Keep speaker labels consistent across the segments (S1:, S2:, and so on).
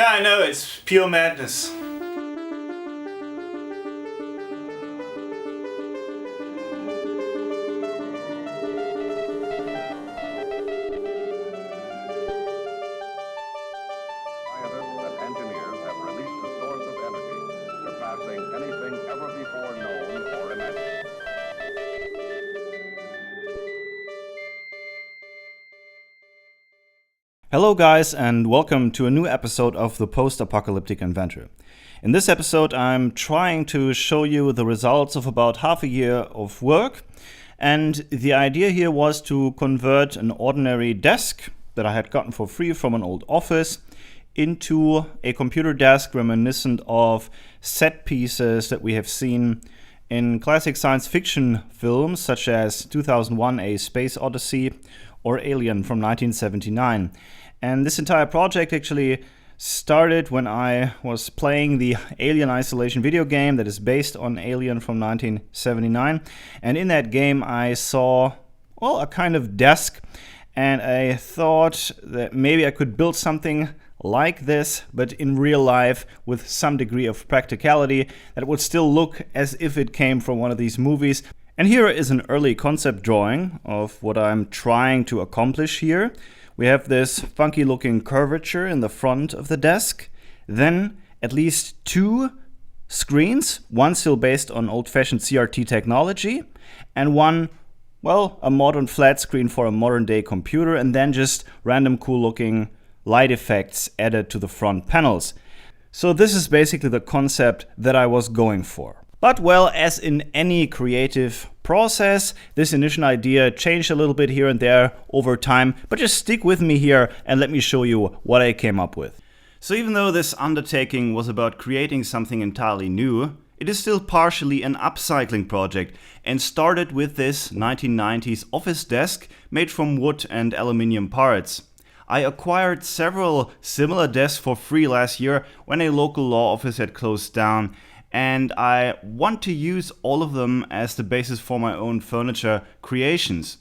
S1: Yeah, I know, it's pure madness.
S2: Hello guys, and welcome to a new episode of the Post-Apocalyptic Inventor. In this episode I'm trying to show you the results of about half a year of work, and the idea here was to convert an ordinary desk that I had gotten for free from an old office into a computer desk reminiscent of set pieces that we have seen in classic science fiction films such as 2001: A Space Odyssey or Alien from 1979. And this entire project actually started when I was playing the Alien Isolation video game that is based on Alien from 1979. And in that game I saw, well, a kind of desk, and I thought that maybe I could build something like this, but in real life with some degree of practicality that would still look as if it came from one of these movies. And here is an early concept drawing of what I'm trying to accomplish here. We have this funky looking curvature in the front of the desk, then at least two screens, one still based on old-fashioned CRT technology, and one, well, a modern flat screen for a modern day computer, and then just random cool looking light effects added to the front panels. So this is basically the concept that I was going for. But well, as in any creative process, this initial idea changed a little bit here and there over time, but just stick with me here and let me show you what I came up with. So even though this undertaking was about creating something entirely new, it is still partially an upcycling project and started with this 1990s office desk made from wood and aluminium parts. I acquired several similar desks for free last year when a local law office had closed down, and I want to use all of them as the basis for my own furniture creations.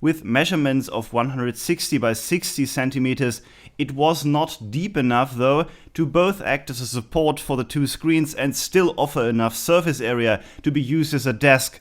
S2: With measurements of 160 by 60 centimeters, it was not deep enough though to both act as a support for the two screens and still offer enough surface area to be used as a desk.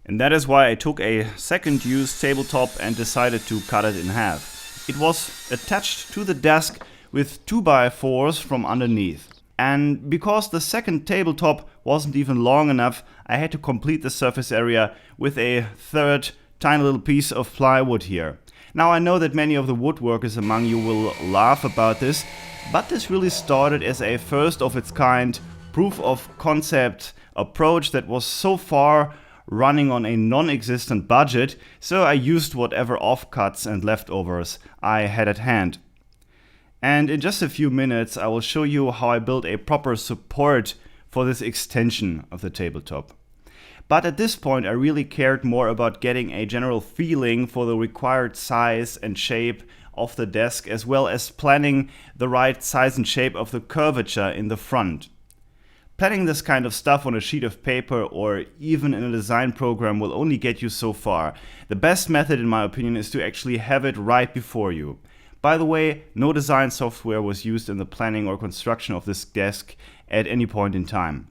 S2: And that is why I took a second use tabletop and decided to cut it in half. It was attached to the desk with 2x4s from underneath. And because the second tabletop wasn't even long enough, I had to complete the surface area with a third tiny little piece of plywood here. Now I know that many of the woodworkers among you will laugh about this, but this really started as a first of its kind proof of concept approach that was so far running on a non-existent budget, so I used whatever offcuts and leftovers I had at hand. And in just a few minutes I will show you how I built a proper support for this extension of the tabletop. But at this point I really cared more about getting a general feeling for the required size and shape of the desk, as well as planning the right size and shape of the curvature in the front. Planning this kind of stuff on a sheet of paper or even in a design program will only get you so far. The best method in my opinion is to actually have it right before you. By the way, no design software was used in the planning or construction of this desk at any point in time.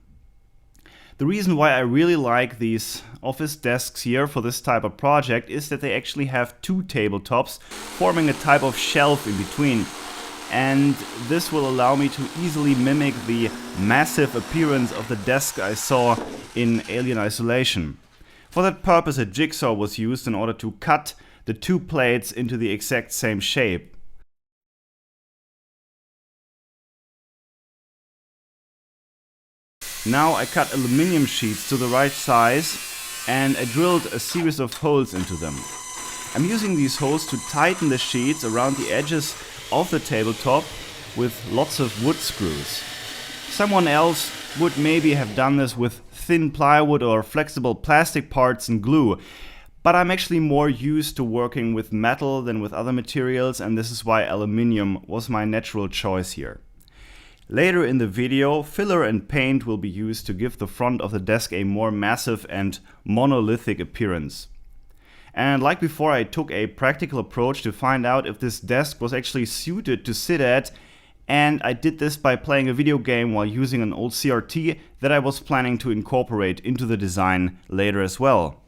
S2: The reason why I really like these office desks here for this type of project is that they actually have two tabletops forming a type of shelf in between. And this will allow me to easily mimic the massive appearance of the desk I saw in Alien Isolation. For that purpose, a jigsaw was used in order to cut the two plates into the exact same shape. Now I cut aluminium sheets to the right size and I drilled a series of holes into them. I'm using these holes to tighten the sheets around the edges of the tabletop with lots of wood screws. Someone else would maybe have done this with thin plywood or flexible plastic parts and glue, but I'm actually more used to working with metal than with other materials, and this is why aluminium was my natural choice here. Later in the video, filler and paint will be used to give the front of the desk a more massive and monolithic appearance. And like before, I took a practical approach to find out if this desk was actually suited to sit at and I did this by playing a video game while using an old CRT that I was planning to incorporate into the design later as well.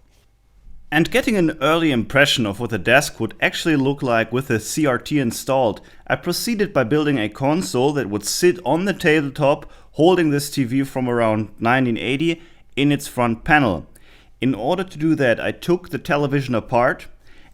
S2: And getting an early impression of what the desk would actually look like with the CRT installed, I proceeded by building a console that would sit on the tabletop holding this TV from around 1980 in its front panel. In order to do that, I took the television apart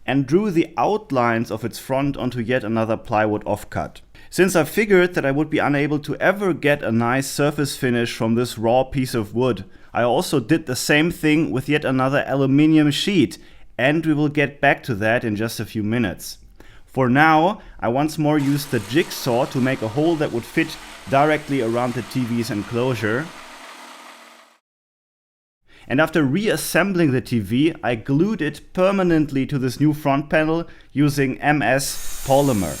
S2: and drew the outlines of its front onto yet another plywood offcut. Since I figured that I would be unable to ever get a nice surface finish from this raw piece of wood, I also did the same thing with yet another aluminium sheet, and we will get back to that in just a few minutes. For now, I once more used the jigsaw to make a hole that would fit directly around the TV's enclosure. And after reassembling the TV, I glued it permanently to this new front panel using MS polymer.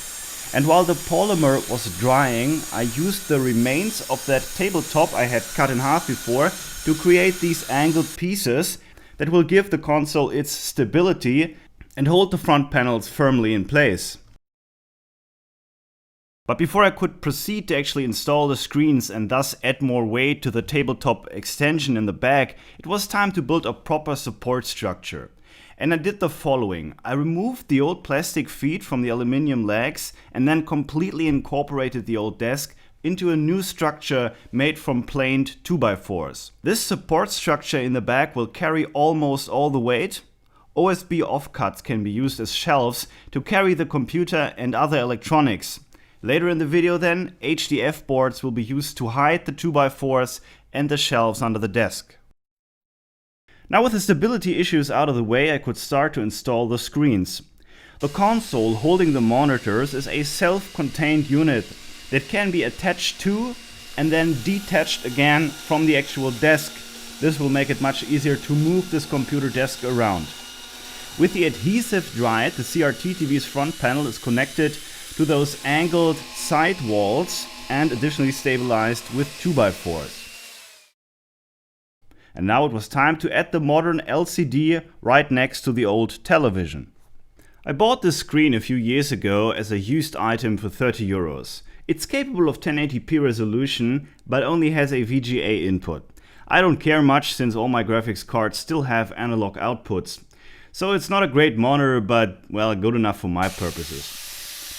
S2: And while the polymer was drying, I used the remains of that tabletop I had cut in half before to create these angled pieces that will give the console its stability and hold the front panels firmly in place. But before I could proceed to actually install the screens and thus add more weight to the tabletop extension in the back, it was time to build a proper support structure. And I did the following. I removed the old plastic feet from the aluminium legs and then completely incorporated the old desk into a new structure made from planed 2x4s. This support structure in the back will carry almost all the weight. OSB offcuts can be used as shelves to carry the computer and other electronics. Later in the video then, HDF boards will be used to hide the 2x4s and the shelves under the desk. Now with the stability issues out of the way, I could start to install the screens. The console holding the monitors is a self-contained unit that can be attached to and then detached again from the actual desk. This will make it much easier to move this computer desk around. With the adhesive dried, the CRT TV's front panel is connected to those angled side walls and additionally stabilized with 2x4s. And now it was time to add the modern LCD right next to the old television. I bought this screen a few years ago as a used item for 30 euros. It's capable of 1080p resolution, but only has a VGA input. I don't care much since all my graphics cards still have analog outputs. So it's not a great monitor, but well, good enough for my purposes.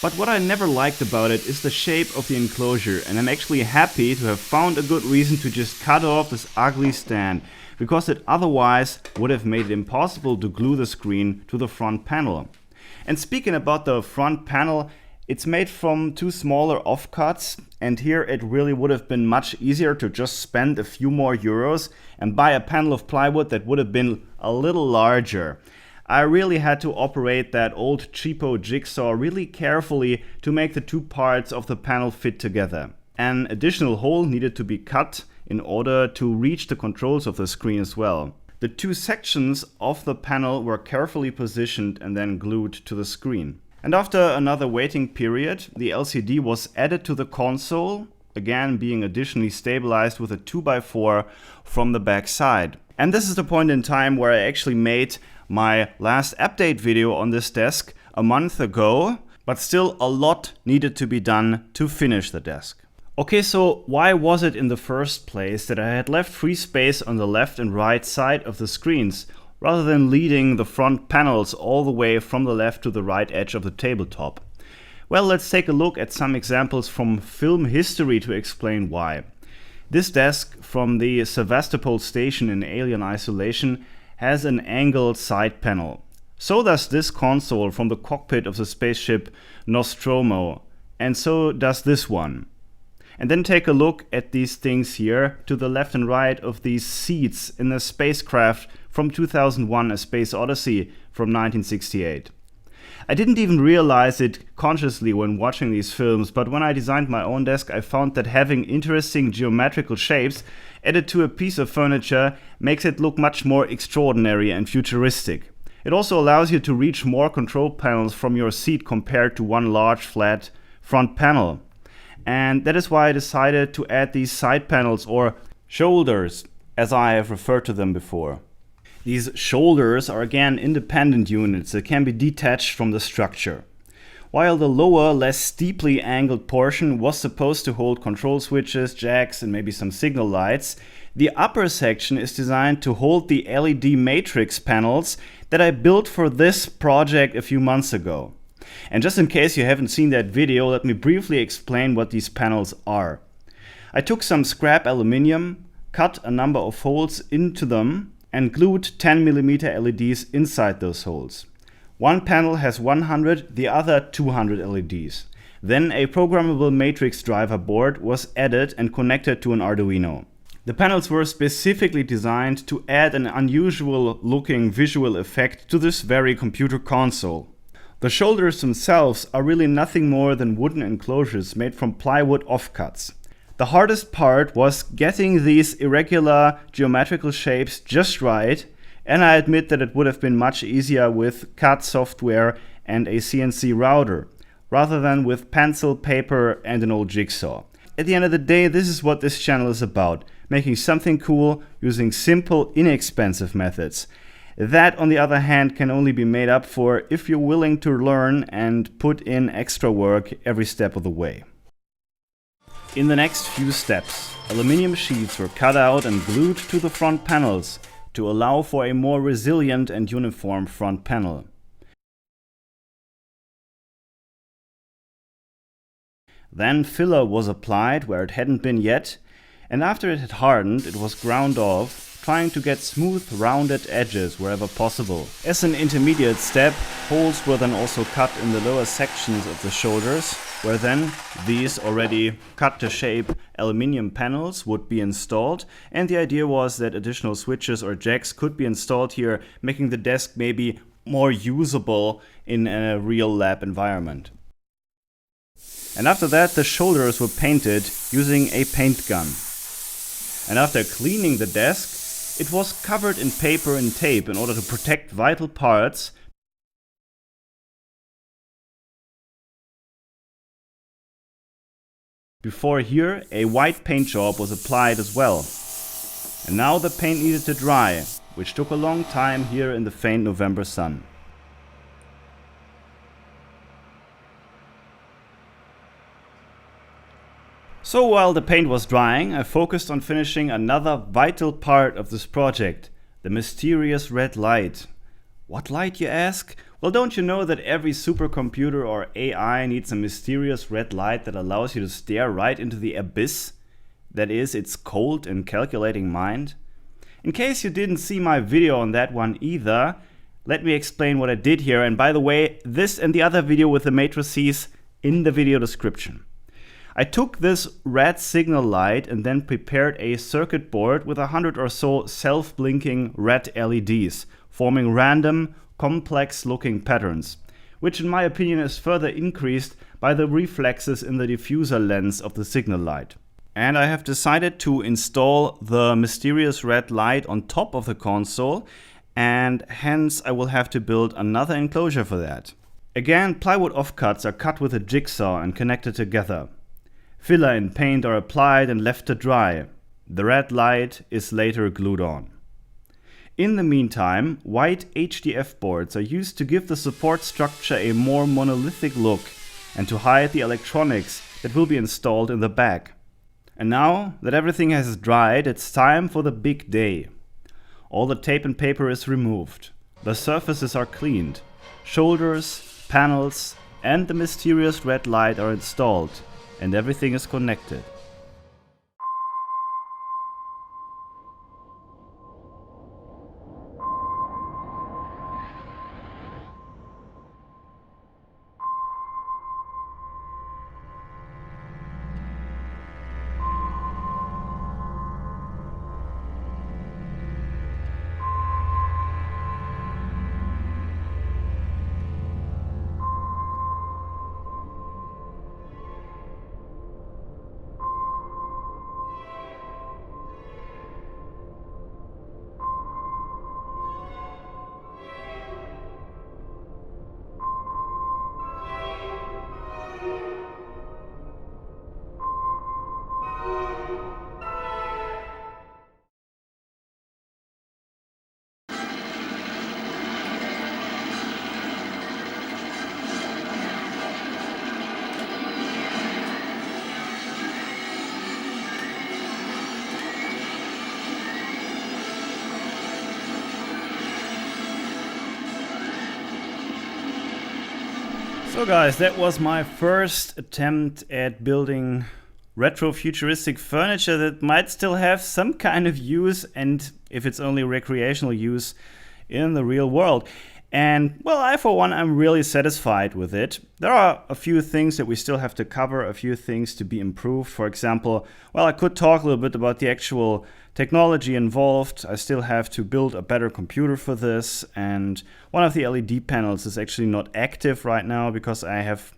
S2: But what I never liked about it is the shape of the enclosure, and I'm actually happy to have found a good reason to just cut off this ugly stand, because it otherwise would have made it impossible to glue the screen to the front panel. And speaking about the front panel, it's made from two smaller offcuts, and here it really would have been much easier to just spend a few more euros and buy a panel of plywood that would have been a little larger. I really had to operate that old cheapo jigsaw really carefully to make the two parts of the panel fit together. An additional hole needed to be cut in order to reach the controls of the screen as well. The two sections of the panel were carefully positioned and then glued to the screen. And after another waiting period, the LCD was added to the console, again being additionally stabilized with a 2x4 from the back side. And this is the point in time where I actually made my last update video on this desk a month ago, but still a lot needed to be done to finish the desk. Okay, so why was it in the first place that I had left free space on the left and right side of the screens, rather than leading the front panels all the way from the left to the right edge of the tabletop? Well, let's take a look at some examples from film history to explain why. This desk from the Sevastopol station in Alien Isolation has an angled side panel. So does this console from the cockpit of the spaceship Nostromo, and so does this one. And then take a look at these things here to the left and right of these seats in the spacecraft from 2001: A Space Odyssey from 1968. I didn't even realize it consciously when watching these films, but when I designed my own desk, I found that having interesting geometrical shapes added to a piece of furniture makes it look much more extraordinary and futuristic. It also allows you to reach more control panels from your seat compared to one large flat front panel. And that is why I decided to add these side panels, or shoulders, as I have referred to them before. These shoulders are again independent units that can be detached from the structure. while the lower, less steeply angled portion was supposed to hold control switches, jacks, and maybe some signal lights, the upper section is designed to hold the LED matrix panels that I built for this project a few months ago. And just in case you haven't seen that video, let me briefly explain what these panels are. I took some scrap aluminium, cut a number of holes into them, and glued 10mm LEDs inside those holes. One panel has 100, the other 200 LEDs. Then a programmable matrix driver board was added and connected to an Arduino. The panels were specifically designed to add an unusual looking visual effect to this very computer console. The shoulders themselves are really nothing more than wooden enclosures made from plywood offcuts. The hardest part was getting these irregular geometrical shapes just right, and I admit that it would have been much easier with CAD software and a CNC router, rather than with pencil, paper, and an old jigsaw. At the end of the day, this is what this channel is about, making something cool using simple, inexpensive methods. That, on the other hand, can only be made up for if you're willing to learn and put in extra work every step of the way. In the next few steps, aluminum sheets were cut out and glued to the front panels to allow for a more resilient and uniform front panel. Then filler was applied where it hadn't been yet, and after it had hardened, it was ground off, trying to get smooth, rounded edges wherever possible. As an intermediate step, holes were then also cut in the lower sections of the shoulders, where then these already cut to shape aluminium panels would be installed, and the idea was that additional switches or jacks could be installed here, making the desk maybe more usable in a real lab environment. And after that, the shoulders were painted using a paint gun. And after cleaning the desk, it was covered in paper and tape in order to protect vital parts before here a white paint job was applied as well. And now the paint needed to dry, which took a long time here in the faint November sun. So while the paint was drying, I focused on finishing another vital part of this project, the mysterious red light. What light, you ask? Well, don't you know that every supercomputer or AI needs a mysterious red light that allows you to stare right into the abyss that is its cold and calculating mind? In case you didn't see my video on that one either, let me explain what I did here, and by the way, this and the other video with the matrices in the video description. I took this red signal light and then prepared a circuit board with 100 or so self-blinking red LEDs, forming random, complex-looking patterns, which in my opinion is further increased by the reflexes in the diffuser lens of the signal light. And I have decided to install the mysterious red light on top of the console, and hence I will have to build another enclosure for that. Again, plywood offcuts are cut with a jigsaw and connected together. Filler and paint are applied and left to dry. The red light is later glued on. In the meantime, white HDF boards are used to give the support structure a more monolithic look and to hide the electronics that will be installed in the back. And now that everything has dried, it's time for the big day. All the tape and paper is removed. The surfaces are cleaned. Shoulders, panels, and the mysterious red light are installed. And everything is connected. So guys, that was my first attempt at building retro-futuristic furniture that might still have some kind of use, and if it's only recreational use, in the real world. And well, I for one, I'm really satisfied with it. There are a few things that we still have to cover, a few things to be improved. For example, well, I could talk a little bit about the actual technology involved. I still have to build a better computer for this, and one of the LED panels is actually not active right now because I have,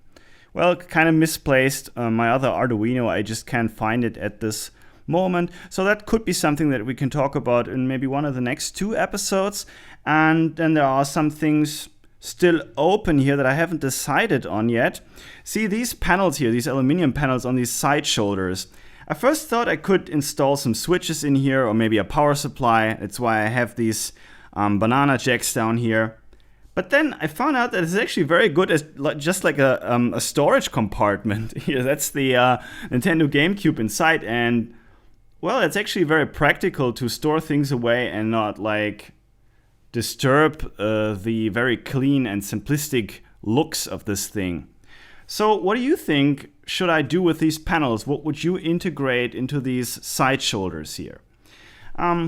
S2: well, kind of misplaced my other Arduino. I just can't find it at this moment. So that could be something that we can talk about in maybe one of the next 2 episodes. And then there are some things still open here that I haven't decided on yet. See these panels here, these aluminum panels on these side shoulders. I first thought I could install some switches in here or maybe a power supply. That's why I have these banana jacks down here. But then I found out that it's actually very good as just like a storage compartment. Here, that's the Nintendo GameCube inside, and well, it's actually very practical to store things away and not like disturb the very clean and simplistic looks of this thing. So what do you think should I do with these panels? What would you integrate into these side shoulders here?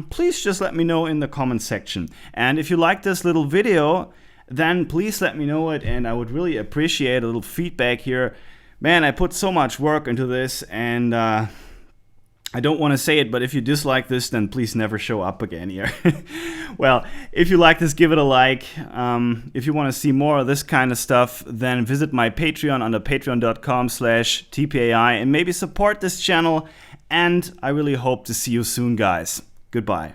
S2: Please just let me know in the comment section. And if you like this little video, then please let me know it, and I would really appreciate a little feedback here. Man, I put so much work into this, and I don't want to say it, but if you dislike this, then please never show up again here. Well, if you like this, give it a like. If you want to see more of this kind of stuff, then visit my Patreon under patreon.com/tpai and maybe support this channel. And I really hope to see you soon, guys. Goodbye.